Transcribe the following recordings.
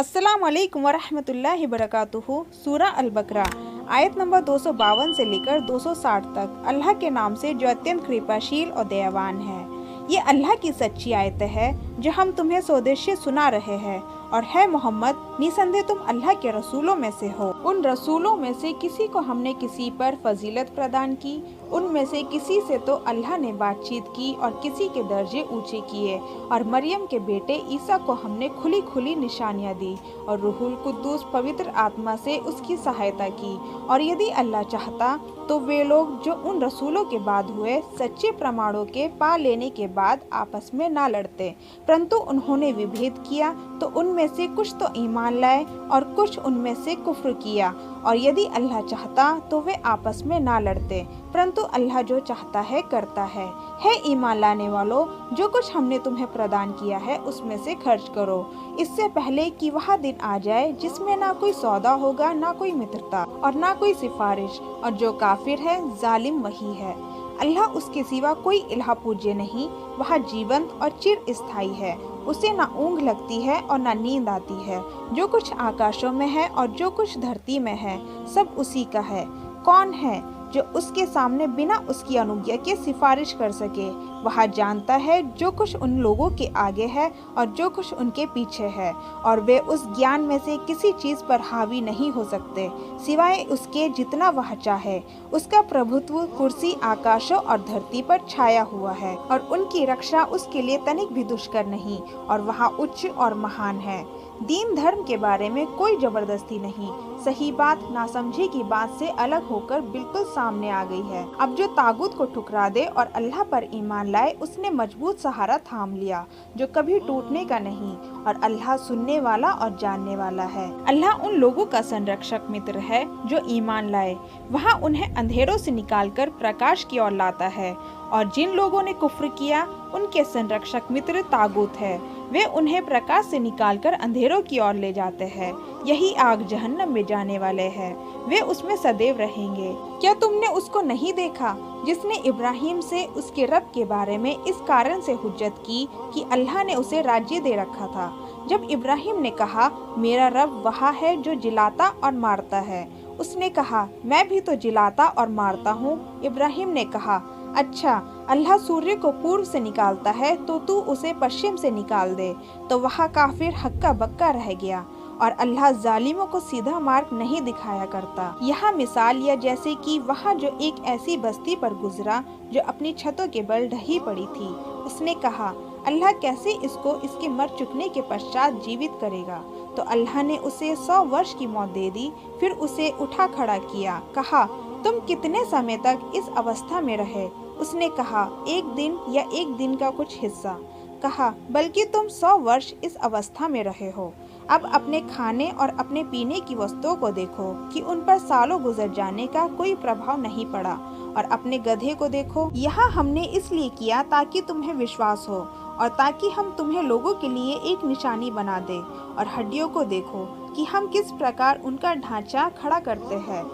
अस्सलाम वालेकुम वरहमतुल्लाहि वबरकातुहू। सूरा अल-बकरा आयत नंबर 252 से लेकर 260 तक। अल्लाह के नाम से जो अत्यंत कृपाशील और दयावान है। ये अल्लाह की सच्ची आयत है जो हम तुम्हें स्वदेशी सुना रहे हैं। और है मोहम्मद, निसंदेह तुम अल्लाह के रसूलों में से हो। उन रसूलों में से किसी को हमने किसी पर फजीलत प्रदान की, उनमें से किसी से तो अल्लाह ने बातचीत की और किसी के दर्जे ऊंचे किए। और मरियम के बेटे ईसा को हमने खुली खुली निशानियां दी और रूहुल कुद्दूस पवित्र आत्मा से उसकी सहायता की। और यदि अल्लाह चाहता तो वे लोग जो उन रसूलों के बाद हुए सच्चे प्रमाणों के पा लेने के बाद आपस में ना लड़ते, परंतु उन्होंने विभेद किया तो उनमें से कुछ तो ईमान लाए और कुछ उनमें से कुफ्र किया। और यदि अल्लाह चाहता तो वे आपस में ना लड़ते, परंतु अल्लाह जो चाहता है करता है। ईमान लाने वालों, जो कुछ हमने तुम्हें प्रदान किया है उसमें से खर्च करो, इससे पहले कि वह दिन आ जाए जिसमें ना कोई सौदा होगा, ना कोई मित्रता और ना कोई सिफारिश। और जो काफिर है जालिम वही है। अल्लाह उसके सिवा कोई इलाह पूज्य नहीं। वह जीवंत और चिर स्थायी है। उसे ना ऊँघ लगती है और ना नींद आती है। जो कुछ आकाशों में है और जो कुछ धरती में है सब उसी का है। कौन है जो उसके सामने बिना उसकी अनुज्ञा के सिफारिश कर सके? वह जानता है जो कुछ उन लोगों के आगे है और जो कुछ उनके पीछे है, और वे उस ज्ञान में से किसी चीज पर हावी नहीं हो सकते सिवाय उसके जितना वह चाहे। उसका प्रभुत्व कुर्सी आकाशों और धरती पर छाया हुआ है और उनकी रक्षा उसके लिए तनिक भी दुष्कर नहीं, और वह उच्च और महान है। दीन धर्म के बारे में कोई जबरदस्ती नहीं। सही बात नासमझी की बात से अलग होकर बिल्कुल सामने आ गई है। अब जो तागुत को ठुकरा दे और अल्लाह पर ईमान लाए उसने मजबूत सहारा थाम लिया जो कभी टूटने का नहीं। और अल्लाह सुनने वाला और जानने वाला है। अल्लाह उन लोगों का संरक्षक मित्र है जो ईमान लाए। वह उन्हें अंधेरों से निकालकर प्रकाश की ओर लाता है। और जिन लोगों ने कुफ्र किया उनके संरक्षक मित्र तागुत है। वे उन्हें प्रकाश से निकालकर अंधेरों की ओर ले जाते हैं। यही आग जहन्नम में जाने वाले हैं। वे उसमें सदैव रहेंगे। क्या तुमने उसको नहीं देखा जिसने इब्राहिम से उसके रब के बारे में इस कारण से हुज्जत की कि अल्लाह ने उसे राज्य दे रखा था? जब इब्राहिम ने कहा मेरा रब वह है जो जिलाता और मारता है, उसने कहा मैं भी तो जिलाता और मारता हूँ। इब्राहिम ने कहा अच्छा, अल्लाह सूर्य को पूर्व से निकालता है तो तू उसे पश्चिम से निकाल दे। तो वह काफिर हक्का बक्का रह गया। और अल्लाह जालिमों को सीधा मार्ग नहीं दिखाया करता। यहाँ मिसाल यह जैसे कि वहाँ जो एक ऐसी बस्ती पर गुजरा जो अपनी छतों के बल ढही पड़ी थी। उसने कहा अल्लाह कैसे इसको इसके मर चुकने के पश्चात जीवित करेगा? तो अल्लाह ने उसे 100 वर्ष की मौत दे दी। फिर उसे उठा खड़ा किया। कहा तुम कितने समय तक इस अवस्था में रहे? उसने कहा 1 दिन या 1 दिन का कुछ हिस्सा। कहा बल्कि तुम 100 वर्ष इस अवस्था में रहे हो। अब अपने खाने और अपने पीने की वस्तुओं को देखो कि उन पर सालों गुजर जाने का कोई प्रभाव नहीं पड़ा। और अपने गधे को देखो, यहाँ हमने इसलिए किया ताकि तुम्हें विश्वास हो और ताकि हम तुम्हें लोगों के लिए एक निशानी बना दे। और हड्डियों को देखो कि हम किस प्रकार उनका ढांचा खड़ा करते हैं,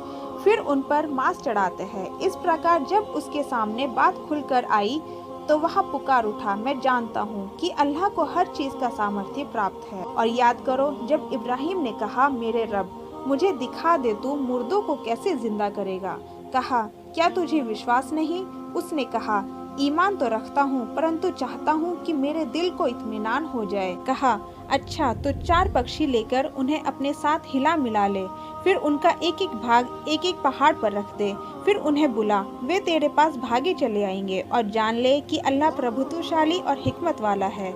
फिर उन पर मांस चढ़ाते हैं। इस प्रकार जब उसके सामने बात खुलकर आई तो वह पुकार उठा, मैं जानता हूँ कि अल्लाह को हर चीज का सामर्थ्य प्राप्त है। और याद करो जब इब्राहिम ने कहा मेरे रब मुझे दिखा दे तू मुर्दों को कैसे जिंदा करेगा। कहा क्या तुझे विश्वास नहीं? उसने कहा ईमान तो रखता हूँ, परंतु चाहता हूँ कि मेरे दिल को इत्मीनान हो जाए। कहा अच्छा तो 4 पक्षी लेकर उन्हें अपने साथ हिला मिला ले, फिर उनका एक एक भाग एक एक पहाड़ पर रख दे, फिर उन्हें बुला, वे तेरे पास भागे चले आएंगे। और जान ले कि अल्लाह प्रभुत्वशाली और हिकमत वाला है।